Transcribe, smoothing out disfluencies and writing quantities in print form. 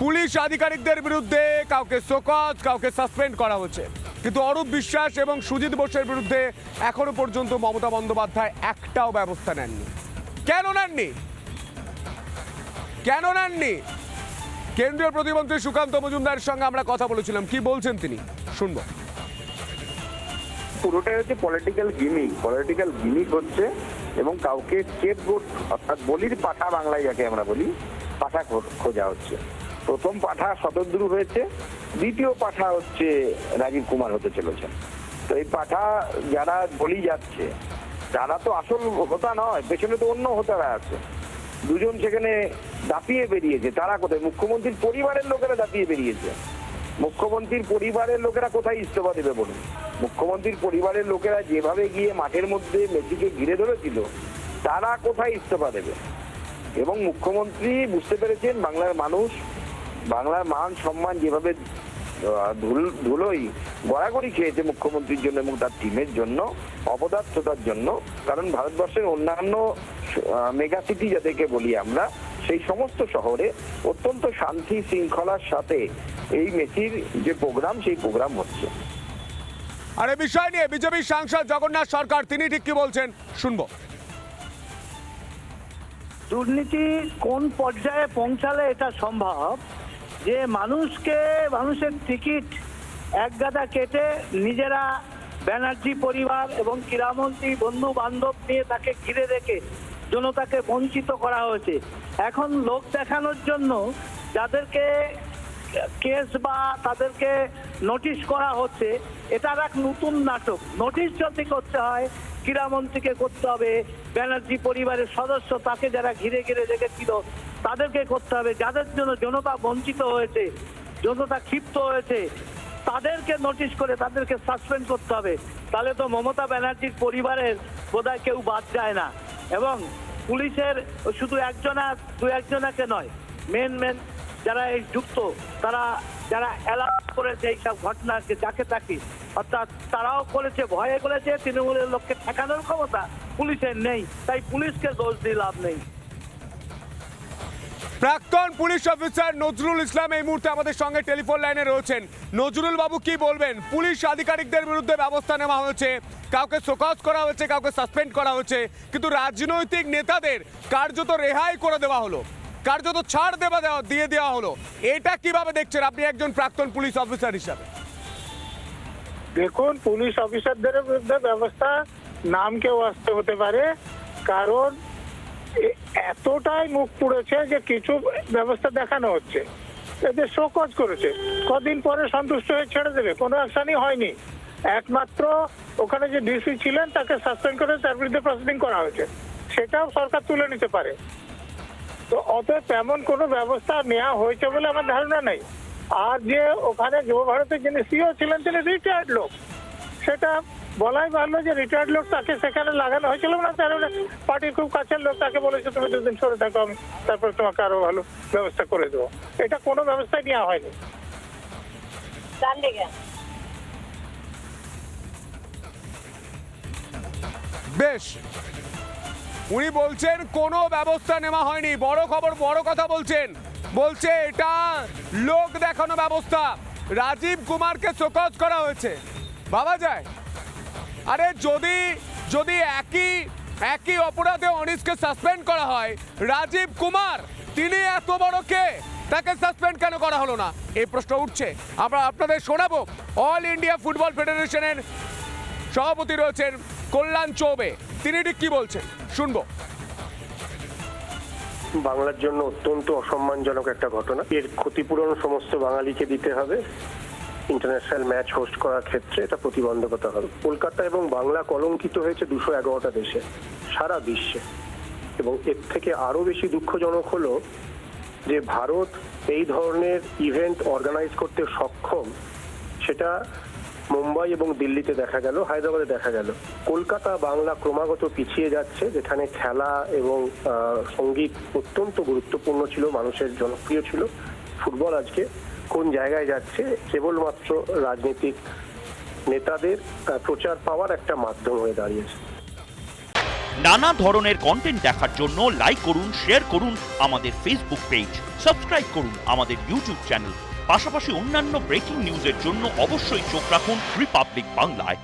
Police আধিকারিকদের বিরুদ্ধে কাউকে শোকজ, কাউকে সাসপেন্ড করা হচ্ছে, কিন্তু অরূপ বিশ্বাস এবং সুজিত বোসের বিরুদ্ধে এখনো পর্যন্ত মমতা বন্দ্যোপাধ্যায় একটাও ব্যবস্থা নেননি। কেন নেননি? কেন নেননি? কেন্দ্রীয় প্রতিমন্ত্রী সুকান্ত মজুমদারের সঙ্গে আমরা কথা বলেছিলাম, কি বলছেন তিনি শুনবো। পুরোটাই হচ্ছে পলিটিক্যাল গিমিক হচ্ছে এবং কাউকে স্কেপগোট অর্থাৎ বলির পাঠা, বাংলায় যাকে আমরা বলি, পাঠা খোঁজা হচ্ছে। প্রথম পাঠা শতদ্রু হয়েছে, দ্বিতীয় পাঠা হচ্ছে রাজীব কুমার হতে চলেছেন। তো এই পাঠা যারা বলি যাচ্ছে তারা তো আসল হোতা নয়, পেছনে তো অন্য হোতারা আছে। দুজন সেখানে দাপিয়ে বেরিয়েছে। তারা কোথায়? মুখ্যমন্ত্রীর পরিবারের লোকেরা দাপিয়ে বেরিয়েছে। মুখ্যমন্ত্রীর পরিবারের লোকেরা কোথায় ইস্তফা দেবে বলুন? মুখ্যমন্ত্রীর পরিবারের লোকেরা যেভাবে গিয়ে মাঠের মধ্যে মেসিকে ঘিরে ধরেছিল, তারা কোথায় ইস্তফা দেবে? এবং মুখ্যমন্ত্রী বুঝতে পেরেছেন বাংলার মানুষ, বাংলার মান সম্মান যেভাবে ধুলোই গড়াগড়ি খেয়েছে মুখ্যমন্ত্রীর জন্য এবং তার টিমের জন্য, অপদার্থতার জন্য। কারণ ভারতবর্ষের অন্যান্য মেগা সিটি যাদেরকে বলি আমরা, সেই সমস্ত শহরে অত্যন্ত শান্তি শৃঙ্খলার সাথে এই মেসির যে প্রোগ্রাম, সেই প্রোগ্রাম হচ্ছে। আর এই বিষয় নিয়ে বিজেপি সাংসদ জগন্নাথ সরকার তিনি ঠিক কি বলছেন শুনবো। দুর্নীতি কোন পর্যায়ে পৌঁছালে এটা সম্ভব যে মানুষের টিকিট একগাদা কেটে নিজেরা ব্যানার্জি পরিবার এবং ক্রীড়ামন্ত্রী বন্ধু বান্ধব নিয়ে তাকে ঘিরে রেখে জনতাকে বঞ্চিত করা হয়েছে। এখন লোক দেখানোর জন্য যাদেরকে কেস বা তাদেরকে নোটিশ করা হচ্ছে, এটার এক নতুন নাটক। নোটিশ যদি করতে হয় ক্রীড়ামন্ত্রীকে করতে হবে, ব্যানার্জি পরিবারের সদস্য তাকে যারা ঘিরে ঘিরে রেখেছিল তাদেরকে করতে হবে, যাদের জন্য জনতা বঞ্চিত হয়েছে, জনতা ক্ষিপ্ত হয়েছে, তাদেরকে নোটিশ করে তাদেরকে সাসপেন্ড করতে হবে। তাহলে তো মমতা ব্যানার্জির পরিবারের বোধহয় কেউ বাদ যায় না। এবং পুলিশের শুধু দু একজনাকে নয়, মেন যারা এই যুক্ত, তারা যারা অ্যালাউ করেছে এইসব ঘটনাকে যাকে তাকে, অর্থাৎ তারাও করেছে, ভয়ে করেছে। তৃণমূলের লোককে ঠেকানোর ক্ষমতা পুলিশের নেই, তাই পুলিশকে দোষ দিয়ে লাভ নেই। প্রাক্তন পুলিশ অফিসার নজরুল ইসলাম এই মুহূর্তে আমাদের সঙ্গে টেলিফোন লাইনে রয়েছেন। নজরুল বাবু কি বলবেন? পুলিশ আধিকারিকদের বিরুদ্ধে ব্যবস্থা নেওয়া হয়েছে, কাউকে শোকজ করা হয়েছে, কাউকে সাসপেন্ড করা হয়েছে, কিন্তু রাজনৈতিক নেতাদের কার্যত রেহাই করে দেওয়া হলো, কার্যত ছাড় দিয়ে দেওয়া হলো। এটা কিভাবে দেখছেন আপনি একজন প্রাক্তন পুলিশ অফিসার হিসাবে? দেখুন, পুলিশ অফিসারদের বিরুদ্ধে ব্যবস্থা নাম কেউ আসতে হতে পারে, কারণ এতটাই মুখ পুড়েছে যে কিছু ব্যবস্থা দেখানো হচ্ছে। এদের শোকজ করেছে, কদিন পরে সন্তুষ্ট হয়ে ছেড়ে দেবে, কোনো অ্যাকশনই হয়নি। একমাত্র ওখানে যে ডিসি ছিলেন তাকে সাসপেন্ড করে তার বিরুদ্ধে প্রসিডিং করা হয়েছে, সেটাও সরকার তুলে নিতে পারে। তো অতএব তেমন কোনো ব্যবস্থা নেওয়া হয়েছে বলে আমার ধারণা নেই। আর যে ওখানে যুব ভারতের যিনি সিও ছিলেন তিনি রিটায়ার্ড লোক, সেটা বলাই ভালো যে রিটায়ার্ড লোক তাকে সেখানে লাগানো হয়েছিল না, তার পার্টির খুব কাছের লোক, তাকে বলেছে তুমি দুদিন সরে থাকো, আমি তারপরে তোমাকে আরো ভালো ব্যবস্থা করে দেবো। এটা কোনো ব্যবস্থাই নেওয়া হয়নি। বেশ, উনি বলছেন কোনো ব্যবস্থা নেওয়া হয়নি। বড় খবর, বড় কথা বলছে এটা লোক দেখানো ব্যবস্থা। রাজীব কুমারকে শোকজ করা হয়েছে, ভাবা যায়? আরে যদি একই অপরাধে অনিশকে সাসপেন্ড করা হয়, রাজীব কুমার তিনি এত বড় কে, তাকে সাসপেন্ড কেন করা হলো না? এই প্রশ্ন উঠছে। আমরা আপনাদের শোনাবো অল ইন্ডিয়া ফুটবল ফেডারেশনের সভাপতি রয়েছেন কল্যাণ চৌবে, তিনি ঠিক কি বলছেন শুনবো। বাংলার জন্য অত্যন্ত অসম্মানজনক একটা ঘটনা। এর ক্ষতিপূরণ সমস্ত বাঙালিকে দিতে হবে। ইন্টারন্যাশনাল ম্যাচ হোস্ট করার ক্ষেত্রে এটা প্রতিবন্ধকতা হবে। কলকাতা এবং বাংলা কলঙ্কিত হয়েছে 211টা দেশে, সারা বিশ্বে। এবং এর থেকে আরো বেশি দুঃখজনক হলো যে ভারত এই ধরনের ইভেন্ট অর্গানাইজ করতে সক্ষম, সেটা মুম্বাই এবং দিল্লিতে দেখা গেল, হায়দ্রাবাদে দেখা গেল। কলকাতা বাংলা ক্রমাগত পিছিয়ে যাচ্ছে, যেখানে খেলা এবং সঙ্গীত অত্যন্ত গুরুত্বপূর্ণ ছিল, মানুষের জনপ্রিয় ছিল। ফুটবল আজকে কোন জায়গায় যাচ্ছে? কেবলমাত্র রাজনৈতিক নেতাদের প্রচার পাওয়ার একটা মাধ্যম হয়ে দাঁড়িয়েছে। নানা ধরনের কন্টেন্ট দেখার জন্য লাইক করুন, শেয়ার করুন আমাদের ফেসবুক পেজ, সাবস্ক্রাইব করুন আমাদের ইউটিউব চ্যানেল। পাশাপাশি অন্যান্য ব্রেকিং নিউজের জন্য অবশ্যই চোখ রাখুন রিপাবলিক বাংলায়।